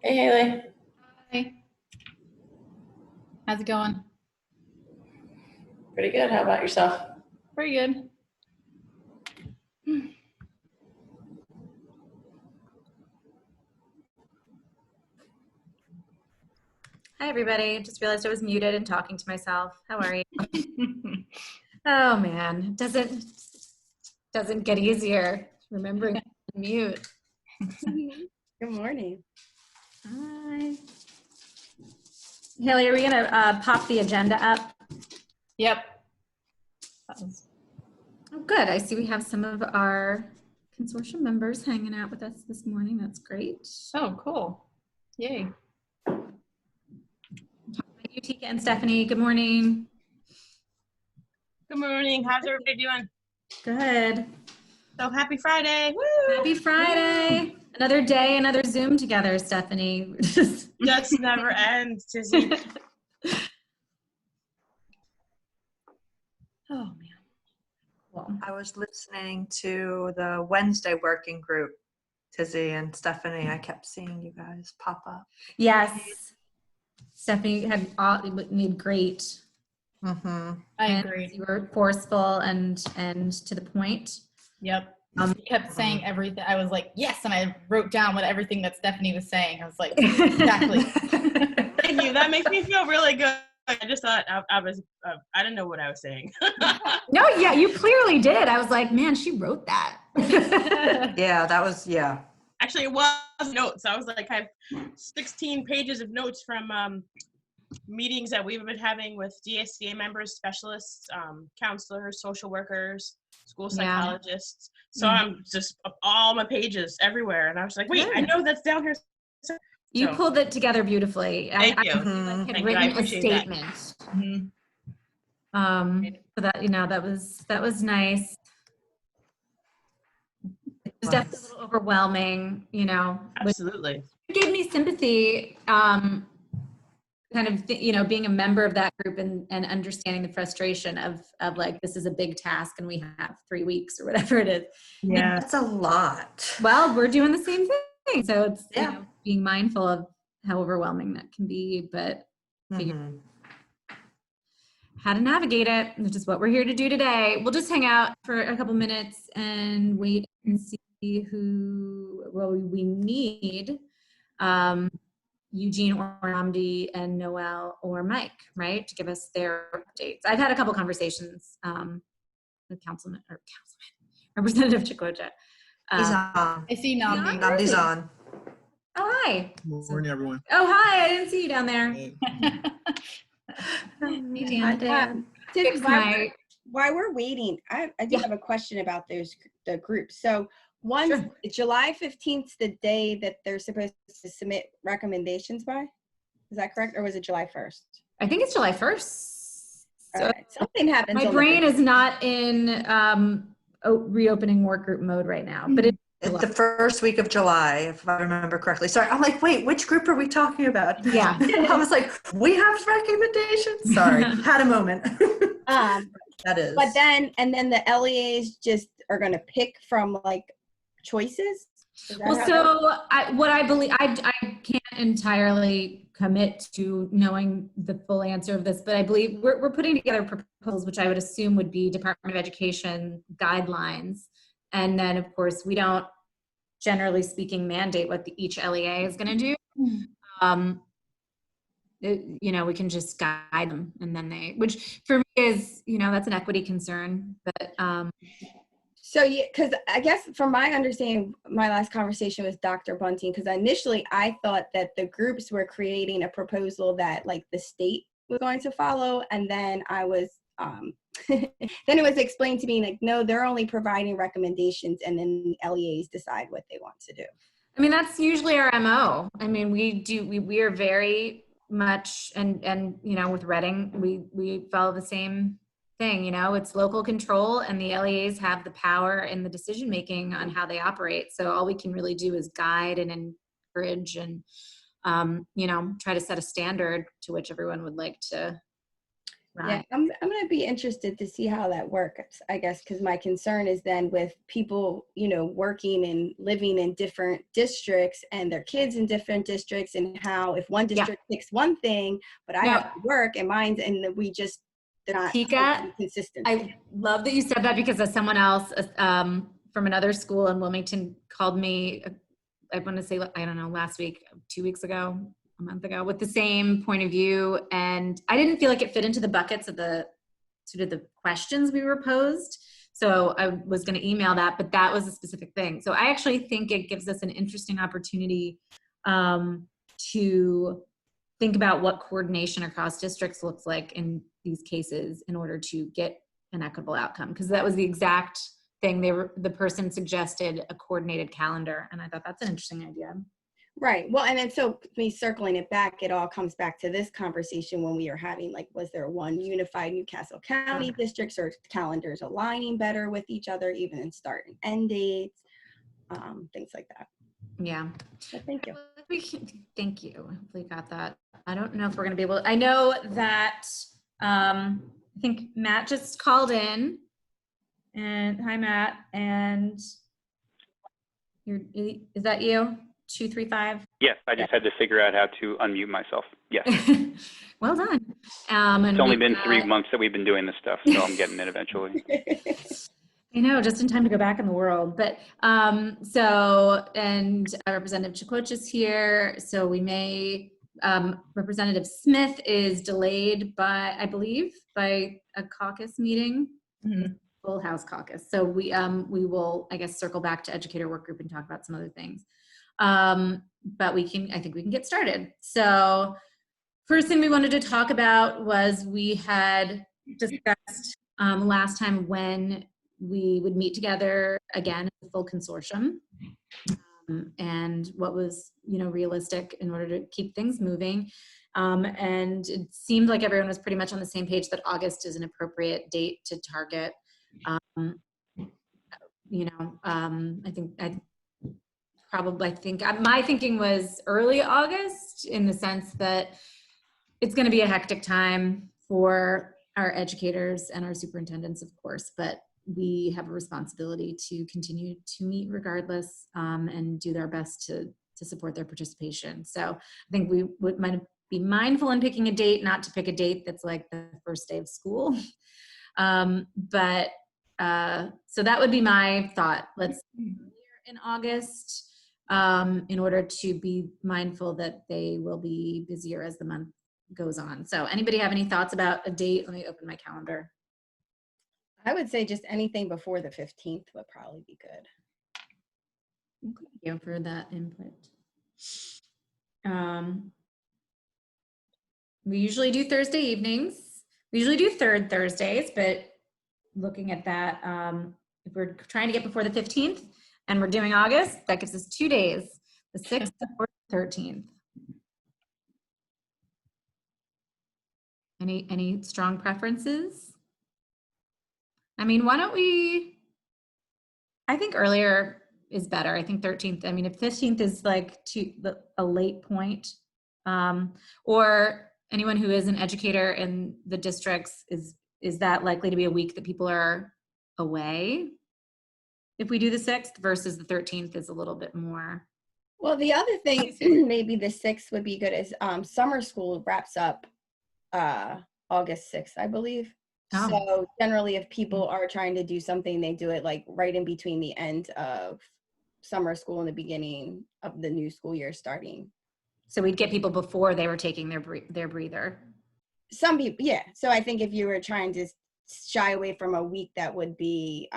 Hey, Haley. Hi. How's it going? Pretty good. How about yourself? Pretty good. Hi, everybody. Just realized I was muted and talking to myself. How are you? Oh, man. Doesn't get easier remembering to mute. Good morning. Hi. Haley, are we going to pop the agenda up? Yep. Oh, good. I see we have some of our consortium members hanging out with us this morning. That's great. Oh, cool. Yay. You, Tika and Stephanie. Good morning. Good morning. How's everybody doing? Good. So happy Friday. Woo! Happy Friday. Woo! Another day, another Zoom together, Stephanie. Just never ends, Tizzy. Oh, man. Cool. I was listening to the Wednesday working group, Tizzy and Stephanie. I kept seeing you guys pop up. Yes. Stephanie had made great. I agree. You were forceful and to the point. Yep. He kept saying everything. I was like, yes, and I wrote down everything that Stephanie was saying. I was like, exactly. Thank you. That makes me feel really good. I just thought I I didn't know what I was saying. No, yeah, you clearly did. I was like, man, she wrote that. Yeah, that was, yeah. Actually, it was notes. I was like, I have 16 pages of notes from meetings that we've been having with DSCA members, specialists, counselors, social workers, school psychologists. So I'm just all my pages everywhere. And I was like, wait, I know that's down here. You pulled it together beautifully. Thank you. Had written a statement. So that that was nice. It was definitely a little overwhelming, Absolutely. It gave me sympathy, kind of, being a member of that group and understanding the frustration of like, this is a big task and we have 3 weeks or whatever it is. Yeah, that's a lot. Well, we're doing the same thing. So it's being mindful of how overwhelming that can be, but how to navigate it, which is what we're here to do today. We'll just hang out for a couple minutes and wait and see who we need. Eugene or Namdi and Noel or Mike, right, to give us their updates. I've had a couple conversations with Representative Chikwoja. He's on. I see Namdi. Namdi's on. Oh, hi. Good morning, everyone. Oh, hi. I didn't see you down there. Hey. Hey, Dan. While we're waiting, I do have a question about the groups. So July 15th is the day that they're supposed to submit recommendations by? Is that correct? Or was it July 1st? I think it's July 1st. So right. Something happens. My brain is not in reopening work group mode right now, but it's the first week of July, if I remember correctly. Sorry, I'm like, wait, which group are we talking about? Yeah. I was like, we have recommendations. Sorry, had a moment. That is. But then the LEAs just are going to pick from like choices. Well, so I believe, I can't entirely commit to knowing the full answer of this, but I believe we're putting together proposals, which I would assume would be Department of Education guidelines. And then, of course, we don't, generally speaking, mandate what each LEA is going to do. We can just guide them, and then which for me is, that's an equity concern. But so, because I guess from my understanding, my last conversation with Dr. Bunting, because initially I thought that the groups were creating a proposal that like the state was going to follow, and then I was then it was explained to me like, no, they're only providing recommendations and then the LEAs decide what they want to do. I mean, that's usually our MO. I mean, we are very much, and with Redding, we follow the same thing, it's local control, and the LEAs have the power in the decision making on how they operate. So all we can really do is guide and encourage and, try to set a standard to which everyone would like to Yeah, I'm going to be interested to see how that works, I guess, because my concern is then with people, working and living in different districts and their kids in different districts, and how if one district picks one thing, but I have to work and mine's, and we just not consistent. I love that you said that, because as someone else from another school in Wilmington called me, I want to say, I don't know, last week, 2 weeks ago, a month ago, with the same point of view. And I didn't feel like it fit into the buckets of the sort of the questions we were posed. So I was going to email that, but that was a specific thing. So I actually think it gives us an interesting opportunity to think about what coordination across districts looks like in these cases in order to get an equitable outcome. Because that was the exact thing the person suggested, a coordinated calendar. And I thought that's an interesting idea. Right. Well, and then so me circling it back, it all comes back to this conversation when we are having, like, was there one unified Newcastle County districts, or calendars aligning better with each other, even in start and end dates, things like that. Yeah. So thank you. Thank you. Hopefully you got that. I don't know if we're going to be able, I know that I think Matt just called in, and hi Matt, and is that you? 235? Yes, I just had to figure out how to unmute myself. Yes. Well done. It's only been 3 months that we've been doing this stuff, so I'm getting it eventually. I know, just in time to go back in the world. But so, and Representative Chakotch is here. So we may, Representative Smith is delayed by, I believe, by a caucus meeting. Mm-hmm. Full House caucus. So we will, I guess, circle back to educator work group and talk about some other things. But I think we can get started. So first thing we wanted to talk about was we had discussed last time when we would meet together again as a full consortium, and what was, realistic in order to keep things moving. And it seemed like everyone was pretty much on the same page that August is an appropriate date to target. I think my thinking was early August, in the sense that it's going to be a hectic time for our educators and our superintendents, of course, but we have a responsibility to continue to meet regardless, and do our best to support their participation. So I think we might be mindful in picking a date, not to pick a date that's like the first day of school. So that would be my thought. Let's in August, in order to be mindful that they will be busier as the month goes on. So anybody have any thoughts about a date? Let me open my calendar. I would say just anything before the 15th would probably be good. Thank you for that input. We usually do Thursday evenings. We usually do third Thursdays, but looking at that, if we're trying to get before the 15th and we're doing August, that gives us 2 days, the 6th or 13th. Any strong preferences? I mean, why don't we, I think earlier is better. I think 13th, I mean, if 15th is like a late point, or anyone who is an educator in the districts, is that likely to be a week that people are away if we do the 6th, versus the 13th is a little bit more? Well, the other thing, maybe the 6th would be good, is summer school wraps up August 6th, I believe. Oh. So generally, if people are trying to do something, they do it like right in between the end of summer school and the beginning of the new school year starting. So we'd get people before they were taking their breather. Some people, yeah. So I think if you were trying to shy away from a week that would be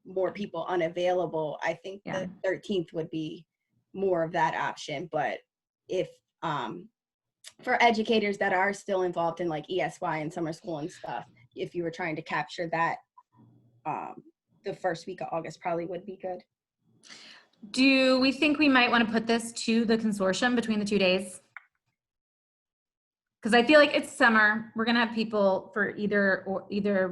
more people unavailable, I think the 13th would be more of that option. But if for educators that are still involved in like ESY and summer school and stuff, if you were trying to capture that, the first week of August probably would be good. Do we think we might want to put this to the consortium between the 2 days? Because I feel like it's summer. We're going to have people for either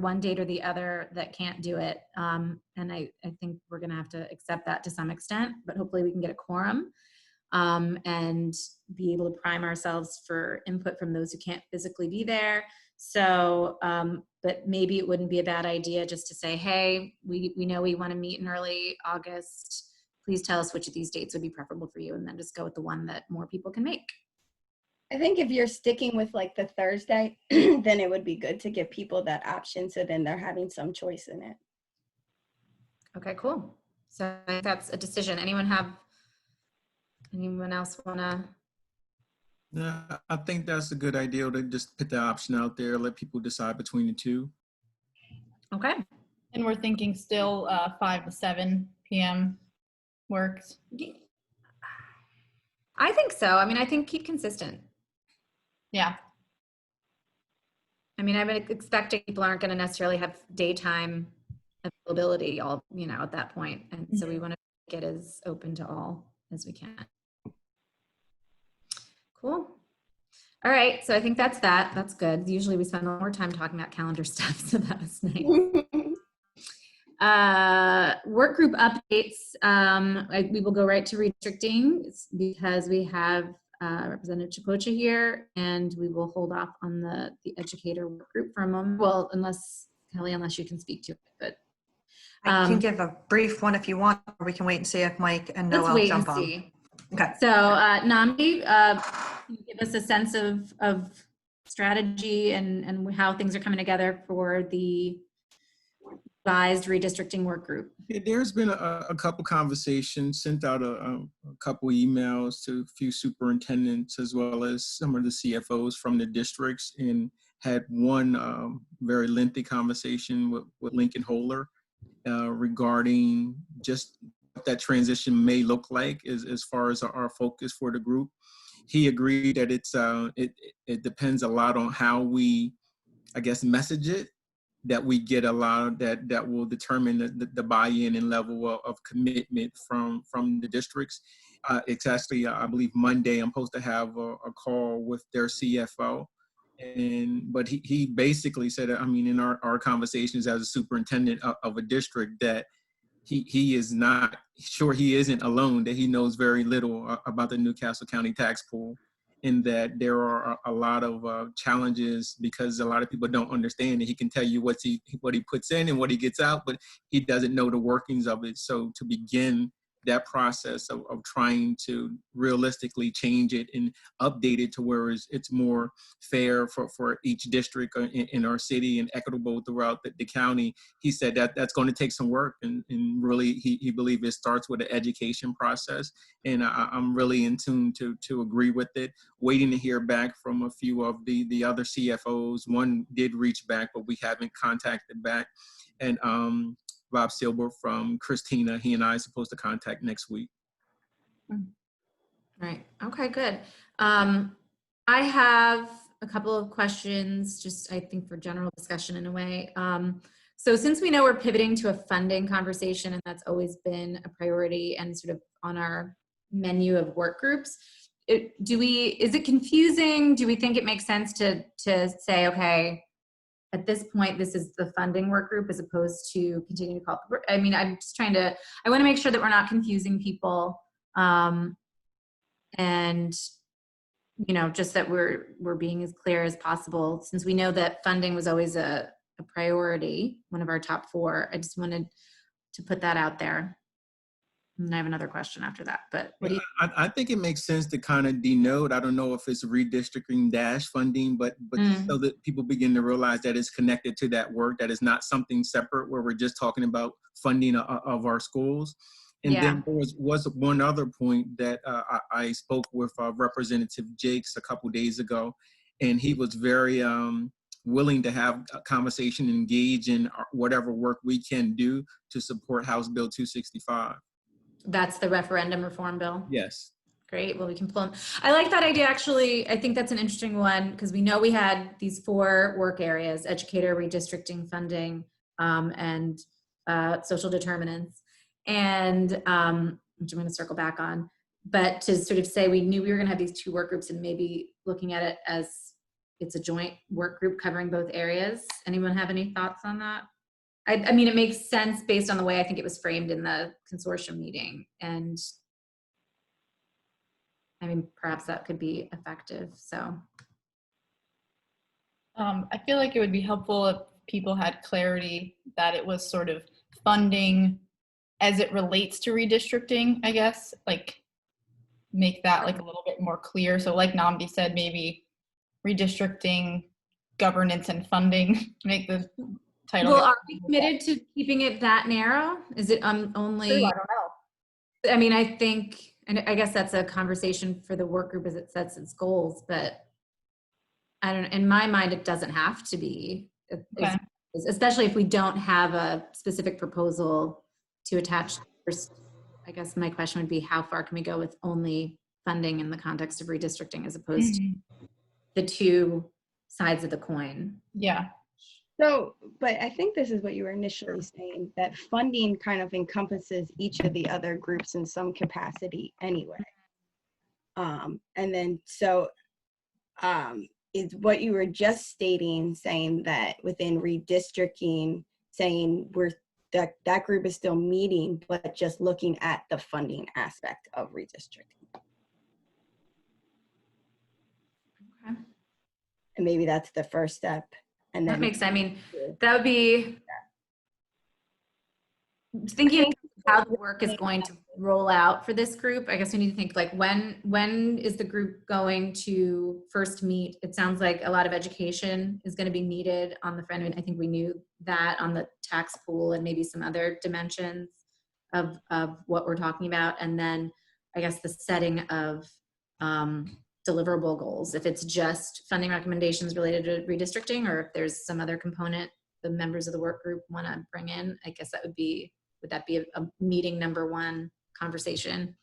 one date or the other that can't do it. And I think we're going to have to accept that to some extent, but hopefully we can get a quorum. and be able to prime ourselves for input from those who can't physically be there. So, but maybe it wouldn't be a bad idea just to say, hey, we know we want to meet in early August. Please tell us which of these dates would be preferable for you, and then just go with the one that more people can make. I think if you're sticking with like the Thursday, then it would be good to give people that option so then they're having some choice in it. Okay, cool. So I think that's a decision. Anyone else want to? Yeah, I think that's a good idea to just put the option out there, let people decide between the two. Okay. And we're thinking still 5 to 7 p.m. works. I think so. I mean, I think keep consistent. Yeah. I mean, I'm expecting people aren't going to necessarily have daytime availability all, at that point. And so we want to make it as open to all as we can. Cool. All right. So I think that's that. That's good. Usually we spend a lot more time talking about calendar stuff. So that was nice. Work group updates. We will go right to redistricting because we have Representative Chicocha here, and we will hold off on the educator work group for a moment. Well, unless Kelly, unless you can speak to it, but I can give a brief one if you want, or we can wait and see if Mike and let's Noel wait jump and on. see. Okay. So Namdi, can you give us a sense of strategy and how things are coming together for the revised redistricting work group? There's been a couple conversations, sent out a couple emails to a few superintendents as well as some of the CFOs from the districts, and had one very lengthy conversation with Lincoln Holer regarding just what that transition may look like as far as our focus for the group. He agreed that it depends a lot on how we, I guess, message it, that we get a lot of that will determine the buy-in and level of commitment from the districts. It's actually, I believe Monday, I'm supposed to have a call with their CFO. But he basically said, I mean, in our conversations as a superintendent of a district, that he is not sure, he isn't alone, that he knows very little about the Newcastle County tax pool, and that there are a lot of challenges because a lot of people don't understand it. He can tell you what he puts in and what he gets out, but he doesn't know the workings of it. So to begin that process of trying to realistically change it and update it to where it's more fair for each district in our city and equitable throughout the county, he said that's going to take some work, and really he believes it starts with an education process, and I'm really in tune to agree with it. Waiting to hear back from a few of the other CFOs. One did reach back, but we haven't contacted back, and Rob Silber from Christina, he and I are supposed to contact next week. Right. Okay, good. I have a couple of questions, just I think for general discussion in a way. So since we know we're pivoting to a funding conversation, and that's always been a priority and sort of on our menu of work groups, is it confusing? Do we think it makes sense to say, okay, at this point, this is the funding work group as opposed to continuing to call it? I mean, I'm just I want to make sure that we're not confusing people. And, just that we're being as clear as possible, since we know that funding was always a priority, one of our top 4. I just wanted to put that out there. And I have another question after that, but what do you? I think it makes sense to kind of denote, I don't know if it's redistricting dash funding, but so that people begin to realize that it's connected to that work, that it's not something separate where we're just talking about funding of our schools. And then there was one other point that I spoke with Representative Jakes a couple days ago, and he was very willing to have a conversation, engage in whatever work we can do to support House Bill 265. That's the referendum reform bill? Yes. Great. Well, we can pull them. I like that idea, actually. I think that's an interesting one because we know we had these 4 work areas: educator, redistricting, funding, and social determinants. And which I'm going to circle back on. But to sort of say we knew we were going to have these 2 work groups and maybe looking at it as it's a joint work group covering both areas. Anyone have any thoughts on that? I mean, it makes sense based on the way I think it was framed in the consortium meeting. And I mean, perhaps that could be effective. So, I feel like it would be helpful if people had clarity that it was sort of funding as it relates to redistricting, I guess, like make that like a little bit more clear. So like Namdi said, maybe redistricting, governance and funding, make the title. well, are we committed to keeping it that narrow? Is it only? True, I don't know. I mean, I think, and I guess that's a conversation for the work group as it sets its goals, but I don't, in my mind, it doesn't have to be, Okay. especially if we don't have a specific proposal to attach first. I guess my question would be, how far can we go with only funding in the context of redistricting as opposed to the two sides of the coin? Yeah. So, but I think this is what you were initially saying, that funding kind of encompasses each of the other groups in some capacity anyway. And then, so is what you were just stating, saying that within redistricting, saying that group is still meeting, but just looking at the funding aspect of redistricting. Okay. And maybe that's the first step. And That then makes, I mean, that would be thinking how the work is going to roll out for this group. I guess we need to think like when is the group going to first meet? It sounds like a lot of education is going to be needed on the front end. I think we knew that on the tax pool and maybe some other dimensions of what we're talking about. And then I guess the setting of deliverable goals, if it's just funding recommendations related to redistricting, or if there's some other component the members of the work group want to bring in. I guess that would that be a meeting number one conversation?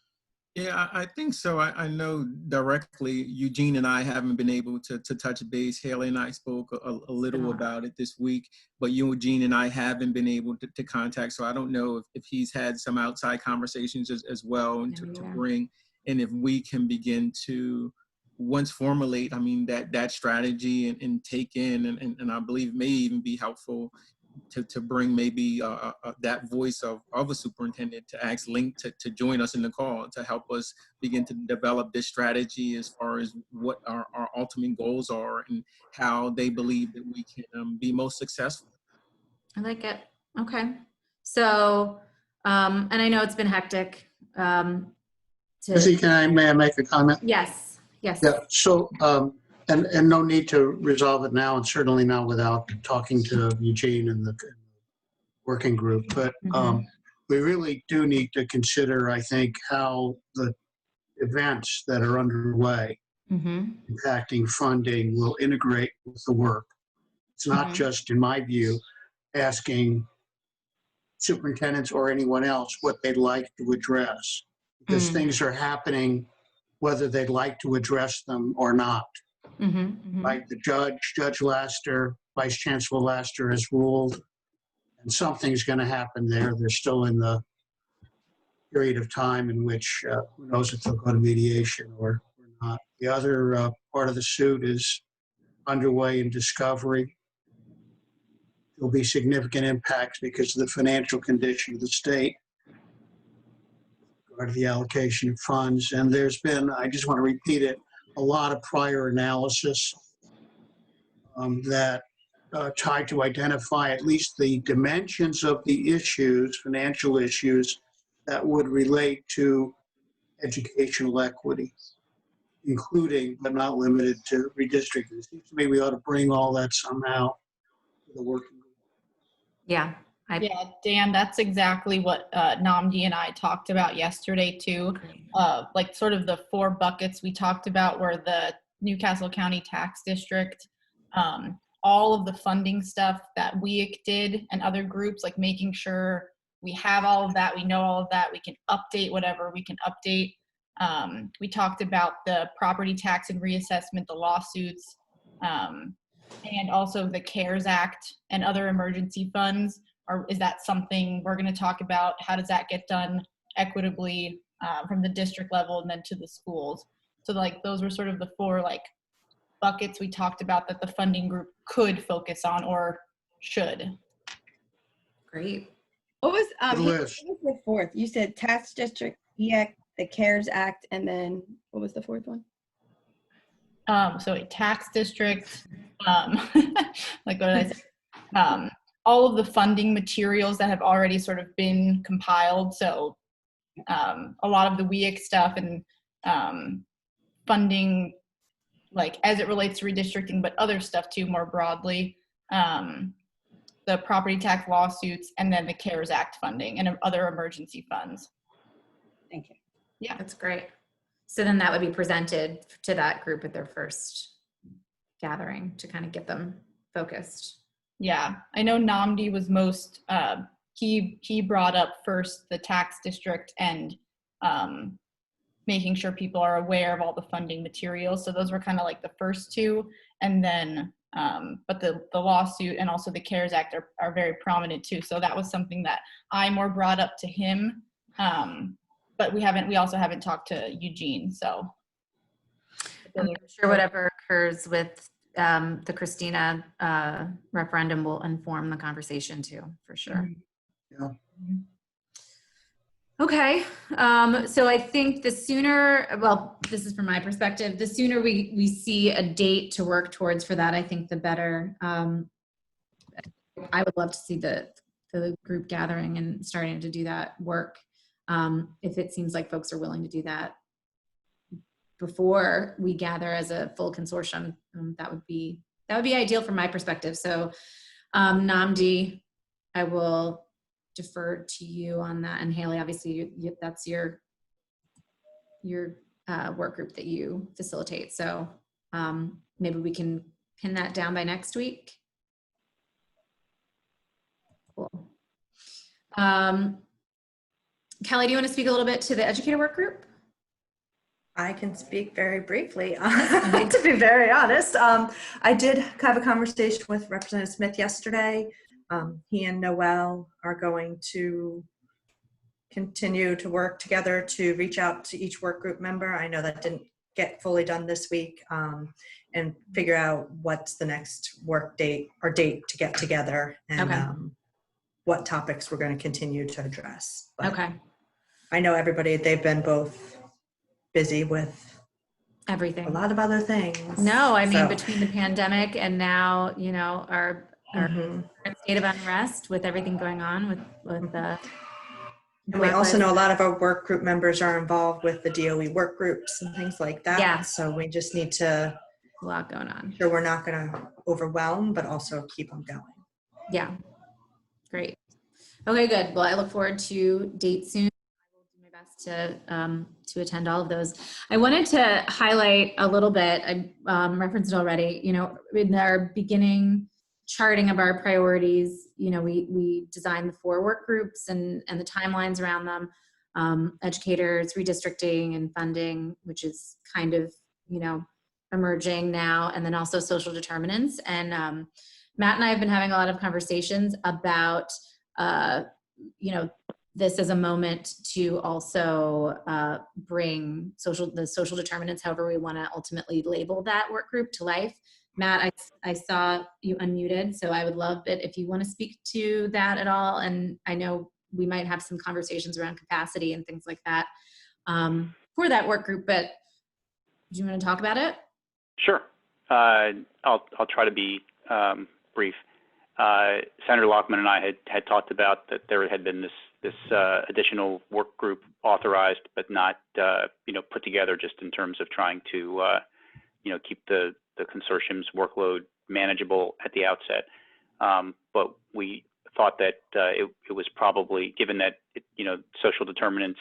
Yeah, I think so. I know directly Eugene and I haven't been able to touch base. Haley and I spoke a little about it this week, but Eugene and I haven't been able to contact. So I don't know if he's had some outside conversations as well and to bring, and if we can begin to once formulate, I mean, that strategy and take in, and I believe may even be helpful to bring maybe that voice of a superintendent to ask Link to join us in the call to help us begin to develop this strategy as far as what our ultimate goals are and how they believe that we can be most successful. I like it. Okay. So, and I know it's been hectic. Lizzie, may I make a comment? Yes. Yes. Yeah. So, and no need to resolve it now, and certainly not without talking to Eugene and the working group. But we really do need to consider, I think, how the events that are underway impacting funding will integrate with the work. It's not just, in my view, asking superintendents or anyone else what they'd like to address, because things are happening whether they'd like to address them or not. Right? The Judge Laster, Vice Chancellor Laster has ruled, and something's going to happen there. They're still in the period of time in which who knows if they'll go to mediation or not. The other part of the suit is underway in discovery. There'll be significant impacts because of the financial condition of the state, regard to the allocation of funds. And there's been, I just want to repeat it, a lot of prior analysis that tried to identify at least the dimensions of the issues, financial issues, that would relate to educational equity, including but not limited to redistricting. It seems to me we ought to bring all that somehow to the working group. Yeah, Dan, that's exactly what Namdi and I talked about yesterday too. Like sort of the 4 buckets we talked about were the Newcastle County Tax District, all of the funding stuff that we did and other groups, like making sure we have all of that, we know all of that, we can update whatever we can update. We talked about the property tax and reassessment, the lawsuits, and also the CARES Act and other emergency funds. Or is that something we're going to talk about? How does that get done equitably from the district level and then to the schools? So like those were sort of the 4 like buckets we talked about that the funding group could focus on or should. Great. What was Good list. what was the 4th? You said tax district, the the CARES Act, and then what was the fourth one? So a tax district, like what did I say? All of the funding materials that have already sort of been compiled. So a lot of the WEIC stuff and funding, like as it relates to redistricting, but other stuff too, more broadly. The property tax lawsuits, and then the CARES Act funding and other emergency funds. Thank you. Yeah. That's great. So then that would be presented to that group at their first gathering to kind of get them focused. Yeah, I know Namdi was most, he brought up first the tax district and making sure people are aware of all the funding materials. So those were kind of like the first two. And then, but the lawsuit and also the CARES Act are very prominent too. So that was something that I more brought up to him. But we also haven't talked to Eugene, so. I'm sure whatever occurs with the Christina referendum will inform the conversation too, for sure. Yeah. Okay, so I think the sooner, well, this is from my perspective, the sooner we see a date to work towards for that, I think the better. I would love to see the group gathering and starting to do that work. If it seems like folks are willing to do that before we gather as a full consortium, that would be ideal from my perspective. So Namdi, I will defer to you on that, and Haley, obviously that's your work group that you facilitate. So maybe we can pin that down by next week. Cool. Kelly, do you want to speak a little bit to the educator work group? I can speak very briefly, to be very honest. I did have a conversation with Representative Smith yesterday. He and Noel are going to continue to work together to reach out to each work group member. I know that didn't get fully done this week, and figure out what's the next work date or date to get together, and Okay. what topics we're going to continue to address. But Okay. I know everybody, they've been both busy with Everything. a lot of other things. No, I mean, So, between the pandemic and now, you know, our mhm. current state of unrest with everything going on with And we also know a lot of our work group members are involved with the DOE work groups and things like that. Yeah. So we just need to a lot going on. sure we're not going to overwhelm, but also keep them going. Yeah. Great. Okay, good. Well, I look forward to dates soon. I will do my best to attend all of those. I wanted to highlight a little bit, I referenced it already, you know, in our beginning charting of our priorities, you know, we designed the 4 work groups and the timelines around them, educators, redistricting and funding, which is kind of, you know, emerging now, and then also social determinants. And Matt and I have been having a lot of conversations about, you know, this as a moment to also bring the social determinants, however we want to ultimately label that work group, to life. Matt, I saw you unmuted, so I would love it if you want to speak to that at all. And I know we might have some conversations around capacity and things like that for that work group, but do you want to talk about it? Sure. I'll try to be brief. Senator Lockman and I had talked about that there had been this additional work group authorized, but not you know, put together just in terms of trying to you know, keep the consortium's workload manageable at the outset. But we thought that it was probably, given that you know, social determinants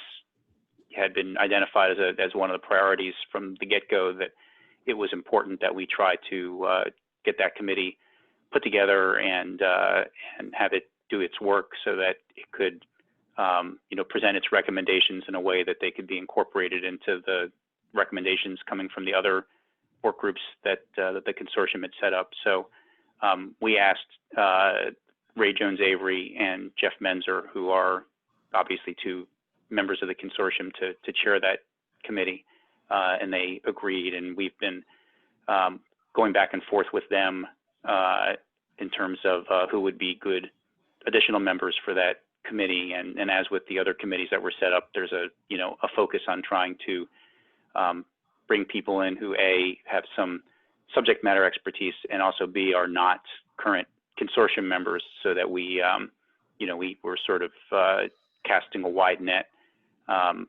had been identified as one of the priorities from the get-go, that it was important that we try to get that committee put together and have it do its work so that it could you know, present its recommendations in a way that they could be incorporated into the recommendations coming from the other work groups that the consortium had set up. So we asked Ray Jones Avery and Jeff Menzer, who are obviously 2 members of the consortium, to chair that committee, and they agreed. And we've been going back and forth with them in terms of who would be good additional members for that committee, and as with the other committees that were set up, there's a focus on trying to bring people in who A, have some subject matter expertise, and also B, are not current consortium members, so that we were sort of casting a wide net,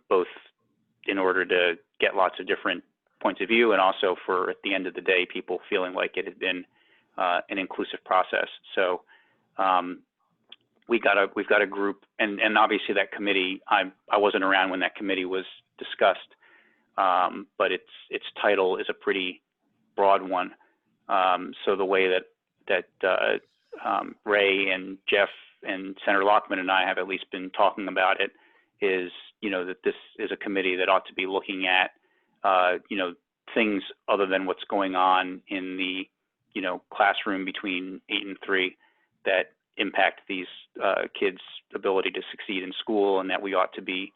both in order to get lots of different points of view, and also for, at the end of the day, people feeling like it had been an inclusive process. So we've got a group, and obviously that committee, I wasn't around when that committee was discussed, but its title is a pretty broad one. So the way that Ray and Jeff and Senator Lockman and I have at least been talking about it is, that this is a committee that ought to be looking at, things other than what's going on in the, classroom between 8 and 3 that impact these kids' ability to succeed in school, and that we ought to be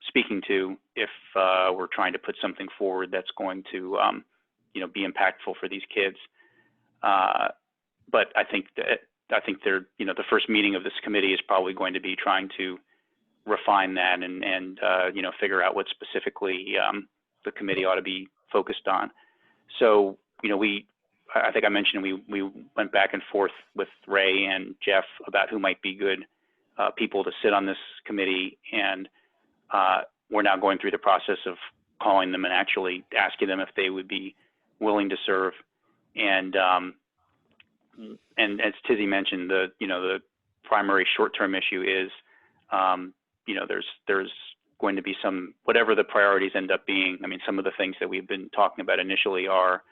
speaking to if we're trying to put something forward that's going to, be impactful for these kids. But I think they're, the first meeting of this committee is probably going to be trying to refine that and figure out what specifically the committee ought to be focused on. So, I think I mentioned we went back and forth with Ray and Jeff about who might be good people to sit on this committee, and we're now going through the process of calling them and actually asking them if they would be willing to serve. And as Tizzy mentioned, the primary short-term issue is, there's going to be some, whatever the priorities end up being. I mean, some of the things that we've been talking about initially are,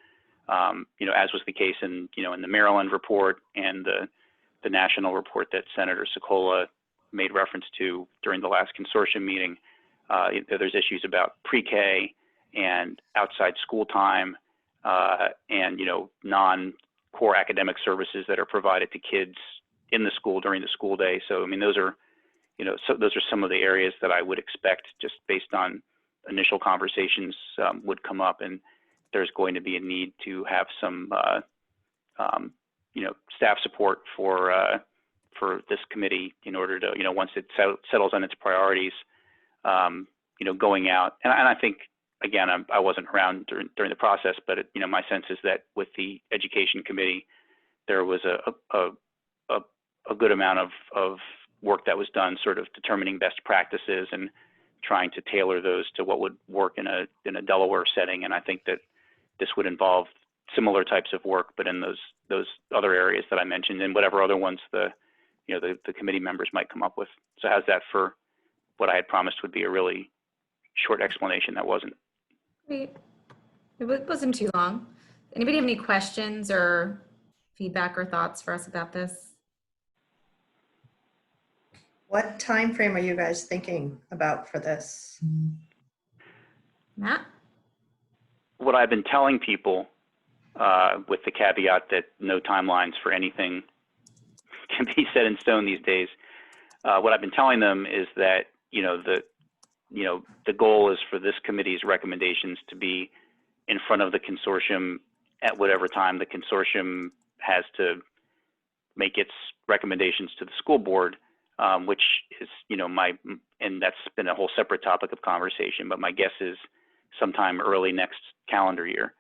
as was the case in, in the Maryland report and the national report that Senator Sokola made reference to during the last consortium meeting. There's issues about pre-K and outside school time, and, non-core academic services that are provided to kids in the school during the school day. So, I mean, those are some of the areas that I would expect, just based on initial conversations, would come up, and there's going to be a need to have some, staff support for this committee in order to, once it settles on its priorities, going out. And I think, again, I wasn't around during the process, but my sense is that with the education committee, there was a good amount of work that was done, sort of determining best practices and trying to tailor those to what would work in a Delaware setting. And I think that this would involve similar types of work, but in those other areas that I mentioned, and whatever other ones the committee members might come up with. So how's that for what I had promised would be a really short explanation that wasn't? Great. It wasn't too long. Anybody have any questions or feedback or thoughts for us about this? What time frame are you guys thinking about for this? Matt? What I've been telling people, with the caveat that no timelines for anything can be set in stone these days, what I've been telling them is that, the goal is for this committee's recommendations to be in front of the consortium at whatever time the consortium has to make its recommendations to the school board, which is, and that's been a whole separate topic of conversation, but my guess is sometime early next calendar year.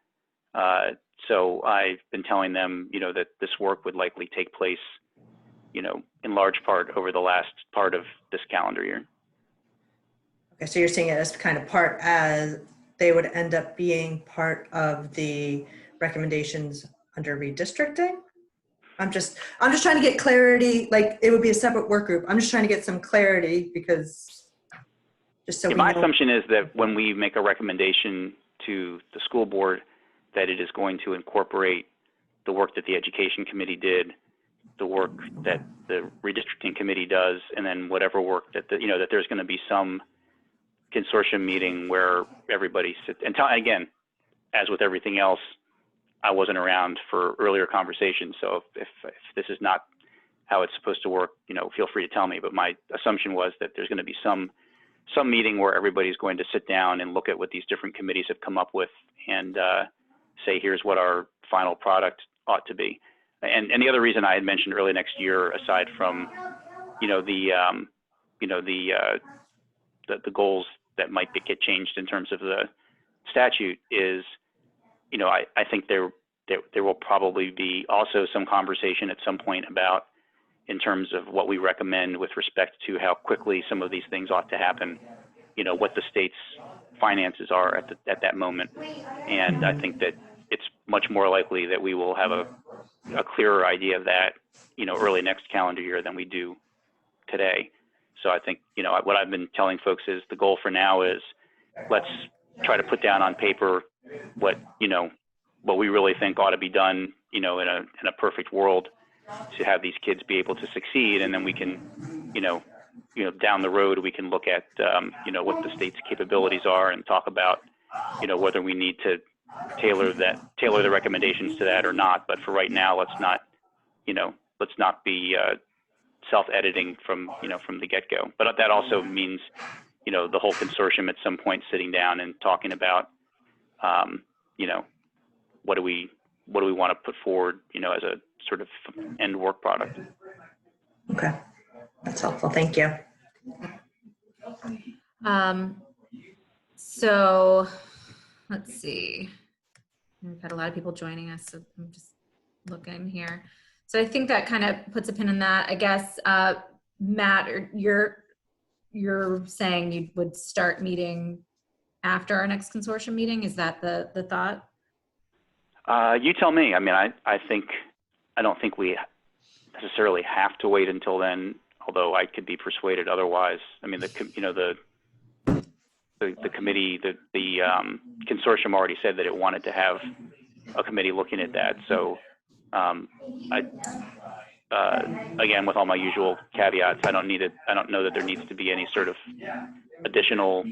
So I've been telling them, that this work would likely take place, in large part over the last part of this calendar year. Okay, so you're seeing it as kind of as they would end up being part of the recommendations under redistricting? I'm just trying to get clarity, like it would be a separate work group. I'm just trying to get some clarity because just so we know. My assumption is that when we make a recommendation to the school board, that it is going to incorporate the work that the education committee did, the work that the redistricting committee does, and then whatever work that that there's going to be some consortium meeting where everybody sits. And again, as with everything else, I wasn't around for earlier conversations, so if this is not how it's supposed to work, feel free to tell me. But my assumption was that there's going to be some meeting where everybody's going to sit down and look at what these different committees have come up with and say, here's what our final product ought to be. And the other reason I had mentioned early next year, aside from the goals that might get changed in terms of the statute is, I think there will probably be also some conversation at some point about, in terms of what we recommend with respect to how quickly some of these things ought to happen, what the state's finances are at that moment. And I think that it's much more likely that we will have a clearer idea of that, early next calendar year than we do today. So I think, what I've been telling folks is the goal for now is let's try to put down on paper what we really think ought to be done, in a perfect world to have these kids be able to succeed. And then we can, down the road, we can look at, what the state's capabilities are and talk about, whether we need to tailor the recommendations to that or not. But for right now, let's not be self-editing from the get-go. But that also means, the whole consortium at some point sitting down and talking about, what do we want to put forward, as a sort of end work product. Okay, that's helpful. Thank you. So let's see. We've had a lot of people joining us, so I'm just looking here. So I think that kind of puts a pin in that. I guess, Matt, you're saying you would start meeting after our next consortium meeting. Is that the thought? You tell me. I mean, I don't think we necessarily have to wait until then, although I could be persuaded otherwise. I mean, the committee, the consortium already said that it wanted to have a committee looking at that. So, again, with all my usual caveats, I don't know that there needs to be any sort of additional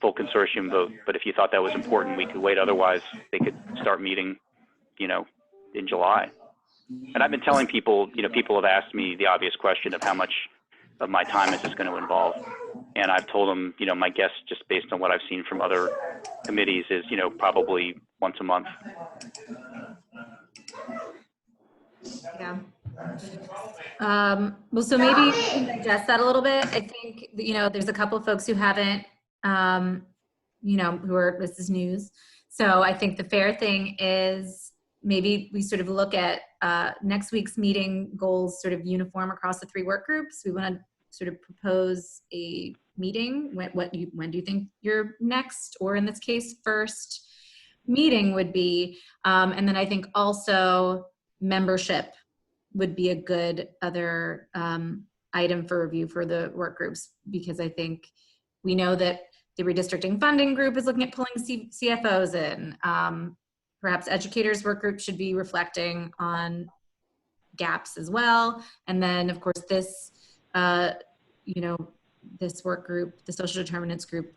full consortium vote. But if you thought that was important, we could wait. Otherwise, they could start meeting, in July. And I've been telling people, people have asked me the obvious question of how much of my time is this going to involve. And I've told them, my guess, just based on what I've seen from other committees, is, probably once a month. Yeah. Well, so maybe we can digest that a little bit. I think, there's a couple of folks who haven't, this is news. So I think the fair thing is maybe we sort of look at next week's meeting goals sort of uniform across the 3 work groups. We want to sort of propose a meeting. When do you think your next, or in this case, first meeting would be? And then I think also membership would be a good other item for review for the work groups, because I think we know that the redistricting funding group is looking at pulling CFOs in. Perhaps educators work group should be reflecting on gaps as well. And then of course this, this work group, the social determinants group,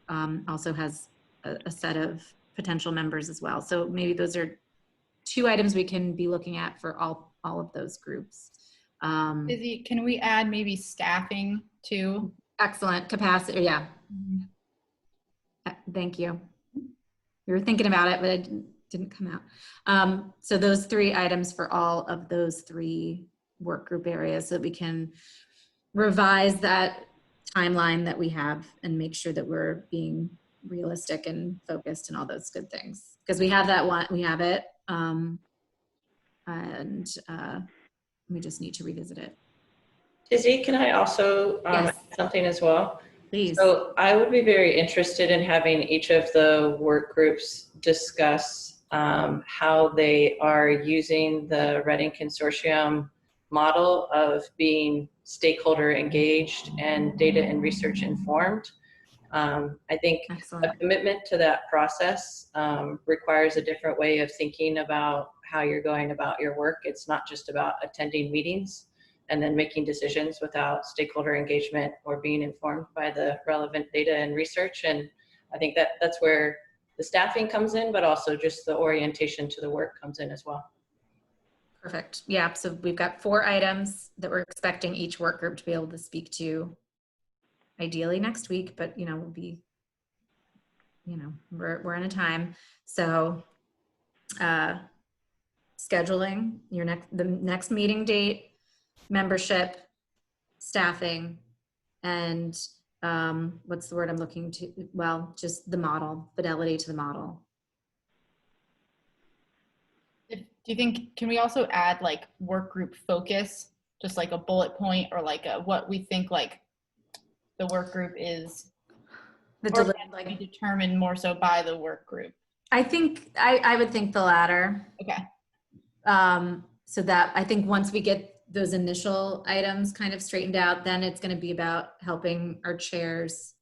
also has a set of potential members as well. So maybe those are 2 items we can be looking at for all of those groups. Izzy, can we add maybe staffing too? Excellent. Capacity, yeah. Thank you. We were thinking about it, but it didn't come out. So those 3 items for all of those 3 work group areas, so that we can revise that timeline that we have and make sure that we're being realistic and focused and all those good things. Because we have that one, we have it, and we just need to revisit it. Izzy, can I also Yes. add something as well? Please. So I would be very interested in having each of the work groups discuss how they are using the Redding Consortium model of being stakeholder engaged and data and research informed. I think Excellent. a commitment to that process requires a different way of thinking about how you're going about your work. It's not just about attending meetings and then making decisions without stakeholder engagement or being informed by the relevant data and research. And I think that's where the staffing comes in, but also just the orientation to the work comes in as well. Perfect. Yeah, so we've got 4 items that we're expecting each work group to be able to speak to, ideally next week, but we'll be, we're in a time. So scheduling the next meeting date, membership, staffing, and what's the word I'm looking to? Well, just the model, fidelity to the model. Do you think, can we also add like work group focus, just like a bullet point, or like what we think like the work group is, or like be determined more so by the work group? I think I would think the latter. Okay. So that I think once we get those initial items kind of straightened out, then it's going to be about helping our chairs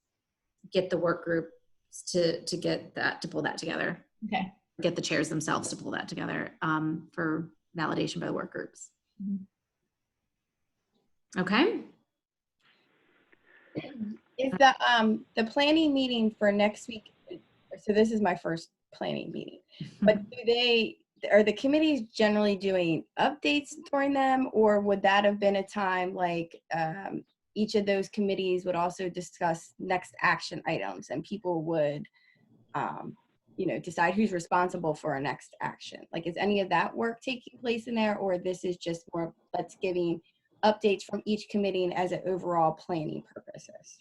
get the work group to get that, to pull that together. Okay. Get the chairs themselves to pull that together for validation by the work groups. Okay. Is the planning meeting for next week? So this is my first planning meeting, but are the committees generally doing updates during them, or would that have been a time like each of those committees would also discuss next action items, and people would decide who's responsible for our next action? Like, is any of that work taking place in there, or this is just more let's giving updates from each committee and as an overall planning purposes?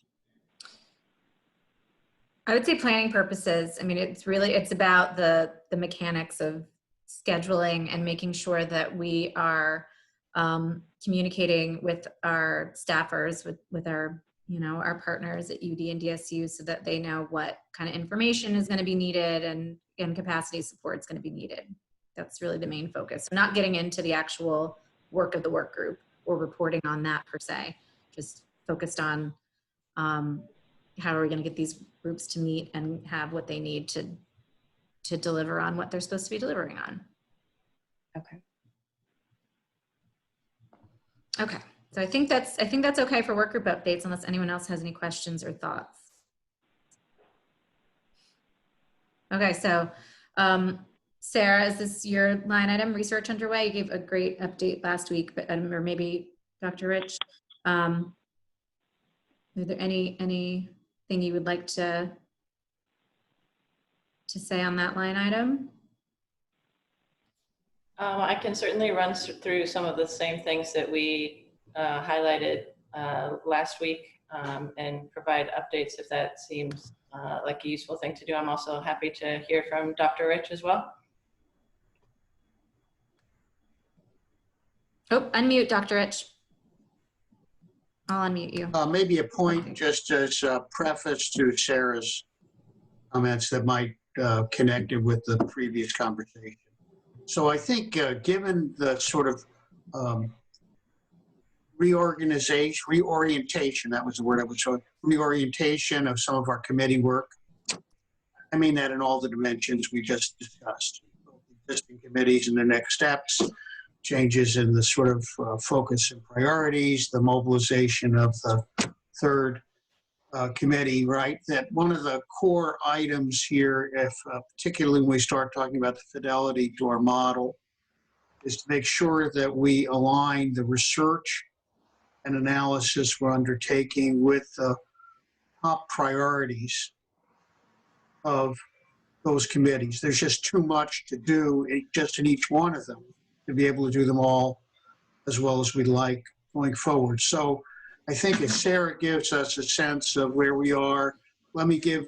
I would say planning purposes. I mean, it's about the mechanics of scheduling and making sure that we are communicating with our staffers, with our, our partners at UD and DSU, so that they know what kind of information is going to be needed and capacity support is going to be needed. That's really the main focus. So not getting into the actual work of the work group or reporting on that per se, just focused on how are we going to get these groups to meet and have what they need to deliver on what they're supposed to be delivering on. Okay. Okay. So I think that's okay for work group updates, unless anyone else has any questions or thoughts. Okay. So Sarah, is this your line item, research underway? You gave a great update last week, but or maybe Dr. Rich, are there anything you would like to say on that line item? I can certainly run through some of the same things that we highlighted last week and provide updates if that seems like a useful thing to do. I'm also happy to hear from Dr. Rich as well. Oh, unmute, Dr. Rich. I'll unmute you. Maybe a point just as a preface to Sarah's comments that might connect it with the previous conversation. So I think given the sort of reorientation, that was the word I was showing, reorientation of some of our committee work. I mean that in all the dimensions we just discussed, existing committees and the next steps, changes in the sort of focus and priorities, the mobilization of the third committee, right? That one of the core items here, if particularly when we start talking about the fidelity to our model, is to make sure that we align the research and analysis we're undertaking with the top priorities of those committees. There's just too much to do just in each one of them to be able to do them all as well as we'd like going forward. So I think if Sarah gives us a sense of where we are, let me give,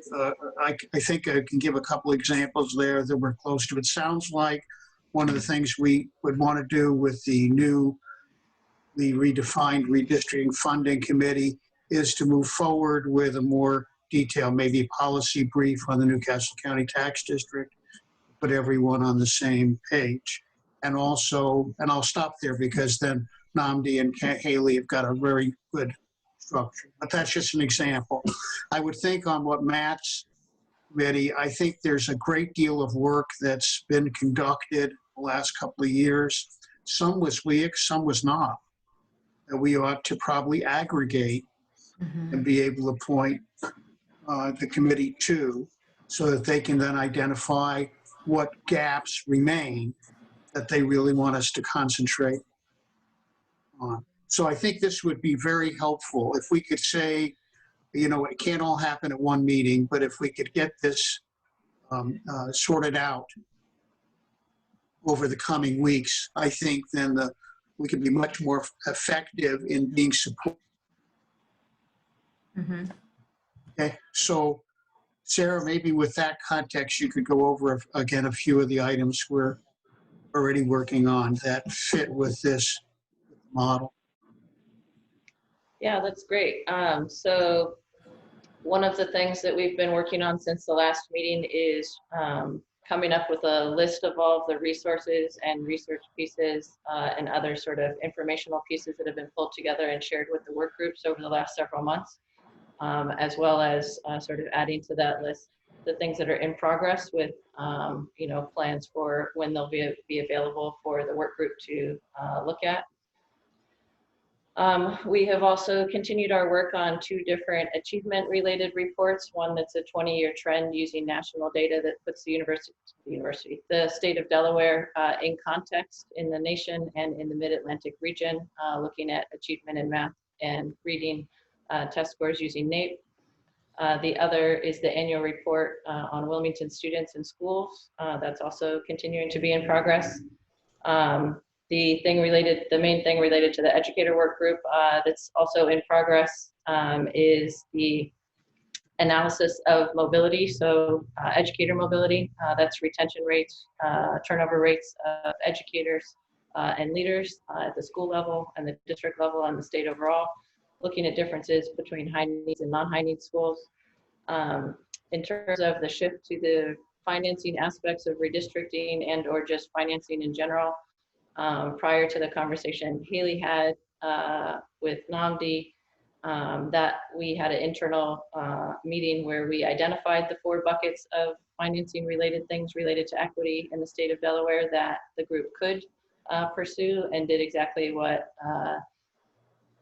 I think I can give a couple examples there that we're close to. It sounds like one of the things we would want to do with the redefined redistricting funding committee is to move forward with a more detailed, maybe policy brief on the Newcastle County Tax District, put everyone on the same page. And also, and I'll stop there because then Nnamdi and Haley have got a very good structure, but that's just an example. I would think on what Matt's committee, I think there's a great deal of work that's been conducted the last couple of years. Some was weak, some was not. And we ought to probably aggregate and be able to point the committee to, so that they can then identify what gaps remain that they really want us to concentrate on. So I think this would be very helpful if we could say, you know, it can't all happen at one meeting, but if we could get this sorted out over the coming weeks, I think then we could be much more effective in being supportive Mm-hmm. Okay, so Sarah, maybe with that context, you could go over again a few of the items we're already working on that fit with this model. Yeah, that's great. So one of the things that we've been working on since the last meeting is coming up with a list of all of the resources and research pieces and other sort of informational pieces that have been pulled together and shared with the work groups over the last several months, as well as sort of adding to that list the things that are in progress with you know, plans for when they'll be available for the work group to look at. We have also continued our work on 2 different achievement-related reports. One that's a 20-year trend using national data that puts the state of Delaware in context in the nation and in the Mid-Atlantic region, looking at achievement in math and reading test scores using NAEP. The other is the annual report on Wilmington students in schools. That's also continuing to be in progress. The main thing related to the educator work group that's also in progress is the analysis of mobility. So educator mobility, that's retention rates, turnover rates of educators and leaders at the school level and the district level and the state overall, looking at differences between high needs and non-high needs schools. In terms of the shift to the financing aspects of redistricting and or just financing in general, prior to the conversation Haley had with NAMD, that we had an internal meeting where we identified the 4 buckets of financing related things related to equity in the state of Delaware that the group could pursue, and did exactly what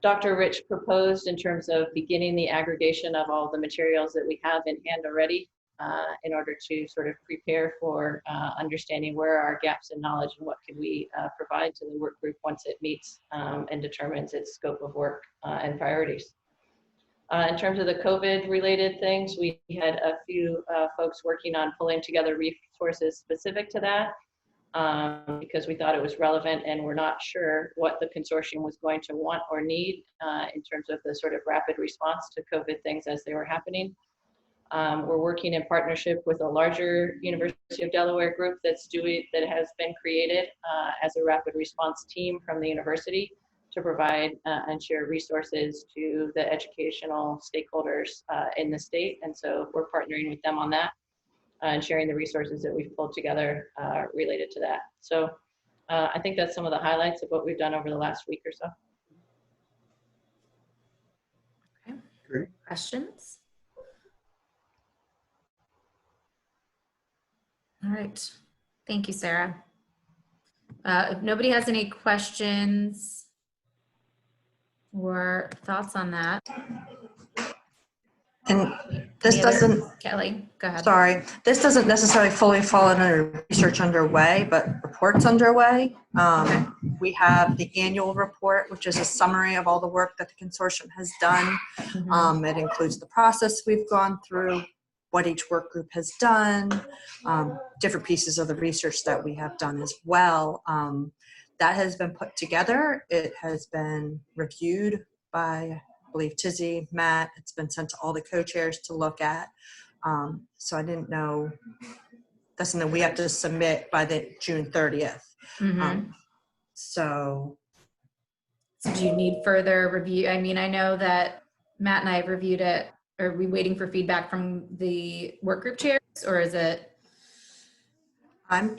Dr. Rich proposed in terms of beginning the aggregation of all the materials that we have in hand already in order to sort of prepare for understanding where are our gaps in knowledge and what can we provide to the work group once it meets and determines its scope of work and priorities. In terms of the COVID related things, we had a few folks working on pulling together resources specific to that because we thought it was relevant, and we're not sure what the consortium was going to want or need in terms of the sort of rapid response to COVID things as they were happening. We're working in partnership with a larger University of Delaware group that has been created as a rapid response team from the university to provide and share resources to the educational stakeholders in the state. And so we're partnering with them on that and sharing the resources that we've pulled together related to that. So I think that's some of the highlights of what we've done over the last week or so. Okay. Great. Questions? All right. Thank you, Sarah. If nobody has any questions or thoughts on that. And this doesn't, Kelly, go ahead. sorry, this doesn't necessarily fully fall under research underway, but reports underway. Okay. We have the annual report, which is a summary of all the work that the consortium has done. Mhm. It includes the process we've gone through, what each work group has done, different pieces of the research that we have done as well. That has been put together. It has been reviewed by, I believe, Tizzy, Matt. It's been sent to all the co-chairs to look at. So I didn't know, that's something we have to submit by the June 30th. Mhm. So Do you need further review? I mean, I know that Matt and I have reviewed it. Are we waiting for feedback from the work group chairs, or is it? I'm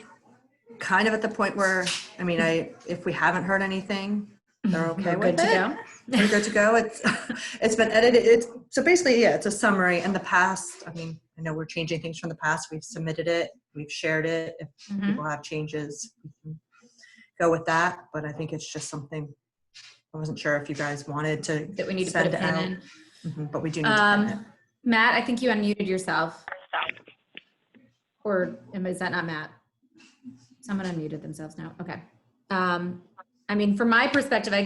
kind of at the point where, I mean, if we haven't heard anything, they're okay with it. We're good to go. It's been edited. So basically, yeah, it's a summary. In the past, I mean, I know we're changing things from the past. We've submitted it. We've shared it. If people have changes, we can go with that. But I think it's just something, I wasn't sure if you guys wanted to That we need to put a pin in. But we do need to pin it. Matt, I think you unmuted yourself. Or is that not Matt? Someone unmuted themselves now. Okay. I mean, from my perspective, I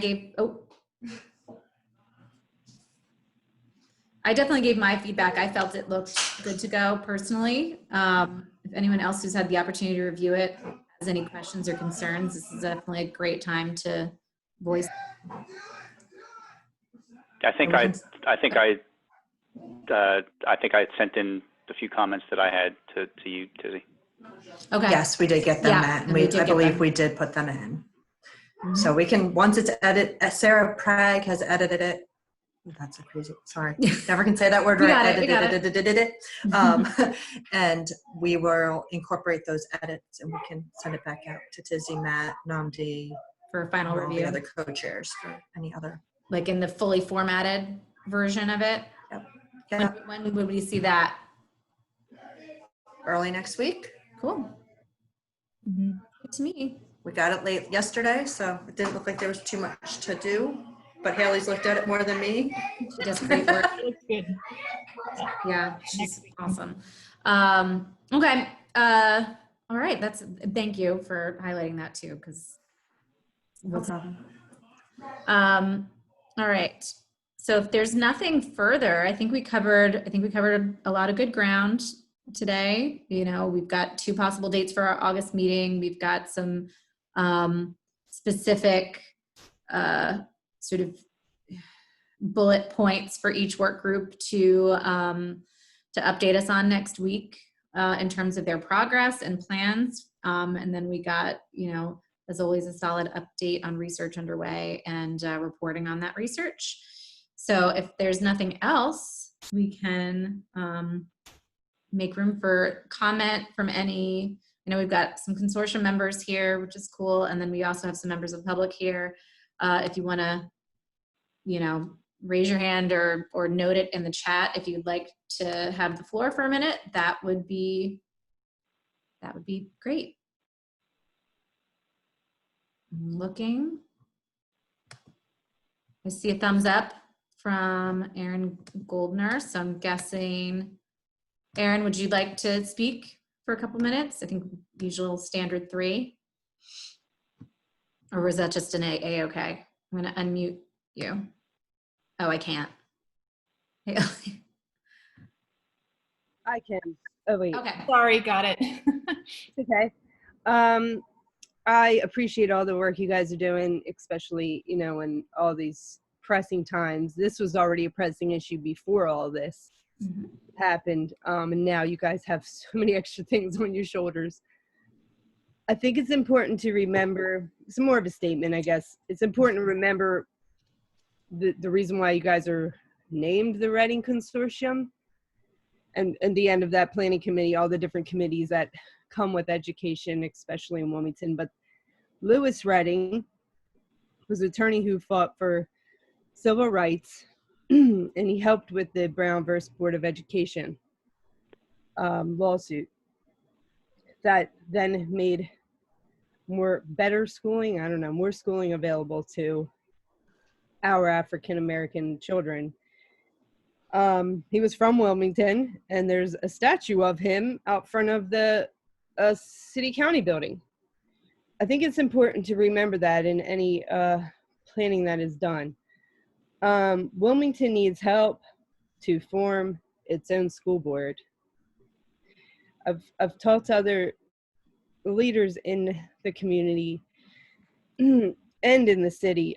definitely gave my feedback. I felt it looked good to go personally. If anyone else who's had the opportunity to review it has any questions or concerns, this is definitely a great time to voice. I think I I think I sent in the few comments that I had to you, Tizzy. Okay. Yes, we did get them, Yeah, Matt, and and we we, did I get believe them. we did put them in. Mhm. So we can, once it's edited, Sarah Prag has edited it. That's a crazy, sorry, never can say that word We right. got it, we got it. Edited it. And we will incorporate those edits and we can send it back out to Tizzy, Matt, Namdi, For a final and all the review, other co-chairs for any other. like in the fully formatted version of it. Yeah, When would we see that? early next week. Cool. Good to me. We got it late yesterday, so it didn't look like there was too much to do, but Haley's looked at it more than me. She does great work. It looks good. Yeah, she's Next week. awesome. Okay. All right. Thank you for highlighting that too, because No problem. all right. So if there's nothing further, I think we covered a lot of good ground today. You know, we've got 2 possible dates for our August meeting. We've got some specific sort of bullet points for each work group to update us on next week in terms of their progress and plans. And then we got, you know, as always, a solid update on research underway and reporting on that research. So if there's nothing else, we can make room for comment from any, you know, we've got some consortium members here, which is cool. And then we also have some members of the public here. If you want to, you know, raise your hand or note it in the chat if you'd like to have the floor for a minute, that would be great. I'm looking. I see a thumbs up from Aaron Goldner, so I'm guessing, Aaron, would you like to speak for a couple minutes? I think usual standard 3. Or was that just an A-okay? I'm gonna unmute you. Oh, I can't. I can. Oh, wait. Okay. Sorry, got it. Okay. I appreciate all the work you guys are doing, especially, you know, in all these pressing times. This was already a pressing issue before all this happened. And now you guys have so many extra things on your shoulders. I think it's important to remember, it's more of a statement, I guess. It's important to remember the reason why you guys are named the Redding Consortium. And the end of that planning committee, all the different committees that come with education, especially in Wilmington. But Lewis Redding was an attorney who fought for civil rights, and he helped with the Brown versus Board of Education lawsuit that then made more schooling available to our African-American children. He was from Wilmington, and there's a statue of him out front of the city county building. I think it's important to remember that in any planning that is done. Wilmington needs help to form its own school board. I've talked to other leaders in the community and in the city,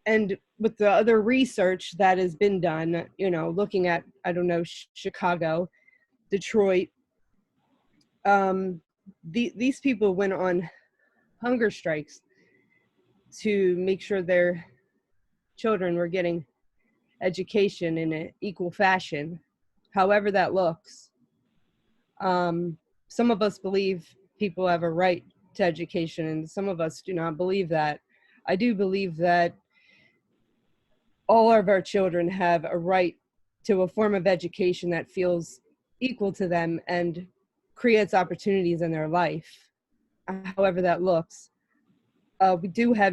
and with the other research that has been done, you know, looking at, I don't know, Chicago, Detroit, these people went on hunger strikes to make sure their children were getting education in an equal fashion, however that looks. Some of us believe people have a right to education, and some of us do not believe that. I do believe that all of our children have a right to a form of education that feels equal to them and creates opportunities in their life, however that looks. We do have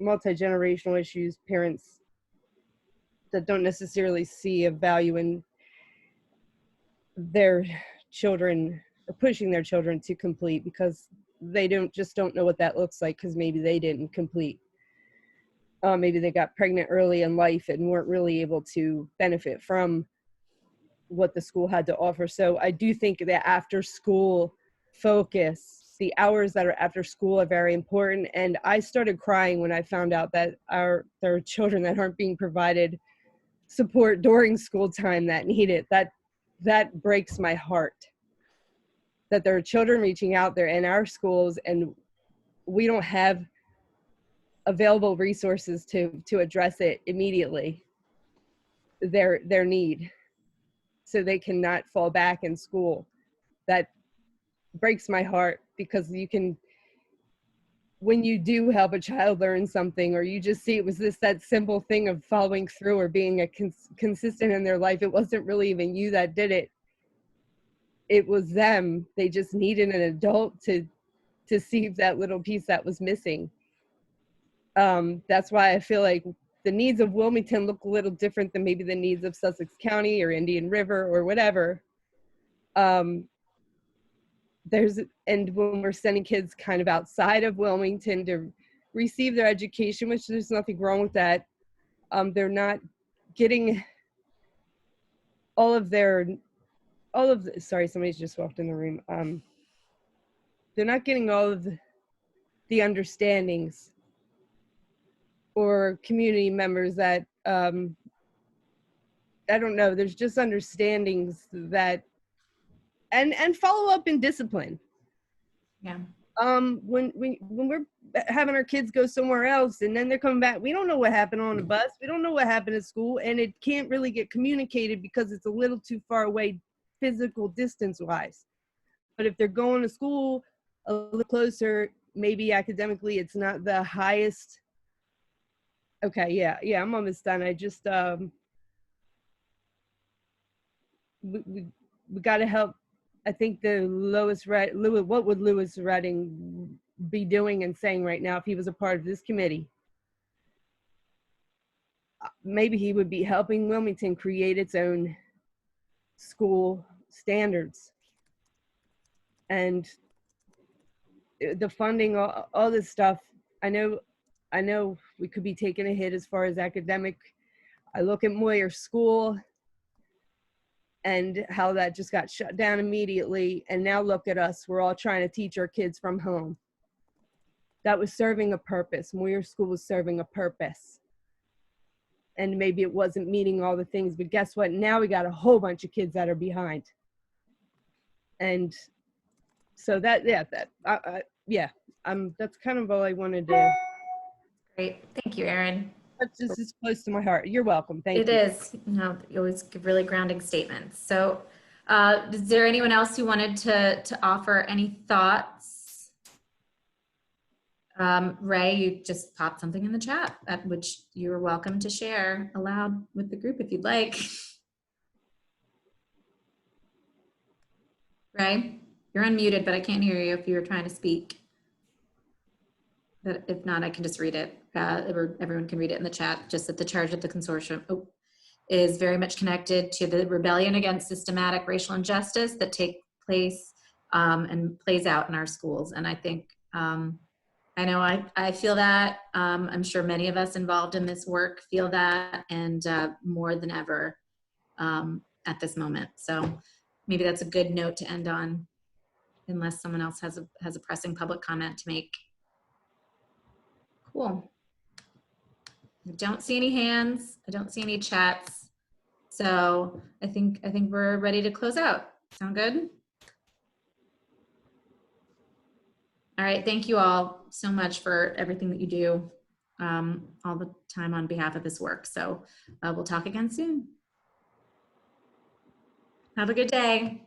multi-generational issues, parents that don't necessarily see a value in their children or pushing their children to complete because they don't know what that looks like because maybe they didn't complete. Maybe they got pregnant early in life and weren't really able to benefit from what the school had to offer. So I do think that after school focus the hours that are after school are very important. And I started crying when I found out that there are children that aren't being provided support during school time that need it. That breaks my heart. That there are children reaching out there in our schools and we don't have available resources to address it immediately, their need, so they cannot fall back in school. That breaks my heart, because when you do help a child learn something, or you just see it was that simple thing of following through or being consistent in their life, it wasn't really even you that did it. It was them. They just needed an adult to see that little piece that was missing. That's why I feel like the needs of Wilmington look a little different than maybe the needs of Sussex County or Indian River or whatever. And when we're sending kids kind of outside of Wilmington to receive their education, which there's nothing wrong with that, they're not getting sorry, somebody's just walked in the room. They're not getting all of the understandings or community members that, I don't know, there's just understandings that, and follow up in discipline. Yeah. When we're having our kids go somewhere else and then they're coming back, we don't know what happened on the bus. We don't know what happened at school, and it can't really get communicated because it's a little too far away physical distance wise. But if they're going to school a little closer, maybe academically it's not the highest. Okay, yeah, I'm almost done. I just, we got to help. I think what would Louis Redding be doing and saying right now if he was a part of this committee? Maybe he would be helping Wilmington create its own school standards. And the funding, all this stuff, I know we could be taking a hit as far as academic. I look at Moyer School and how that just got shut down immediately. And now look at us, we're all trying to teach our kids from home. That was serving a purpose. Moyer School was serving a purpose. And maybe it wasn't meeting all the things, but guess what? Now we got a whole bunch of kids that are behind. And so that's kind of all I wanted to. Great. Thank you, Erin. This is close to my heart. You're welcome. Thank you. It is. No, you always give really grounding statements. So is there anyone else who wanted to offer any thoughts? Ray, you just popped something in the chat, which you're welcome to share aloud with the group if you'd like. Ray, you're unmuted, but I can't hear you if you were trying to speak. But if not, I can just read it. Everyone can read it in the chat. Just that the charge of the consortium is very much connected to the rebellion against systematic racial injustice that take place and plays out in our schools. And I think, I know I feel that. I'm sure many of us involved in this work feel that, and more than ever at this moment. So maybe that's a good note to end on, unless someone else has a pressing public comment to make. Cool. I don't see any hands. I don't see any chats. So I think we're ready to close out. Sound good? All right. Thank you all so much for everything that you do all the time on behalf of this work. So we'll talk again soon. Have a good day.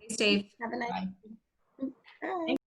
Stay safe. Have a nice. Bye. Bye.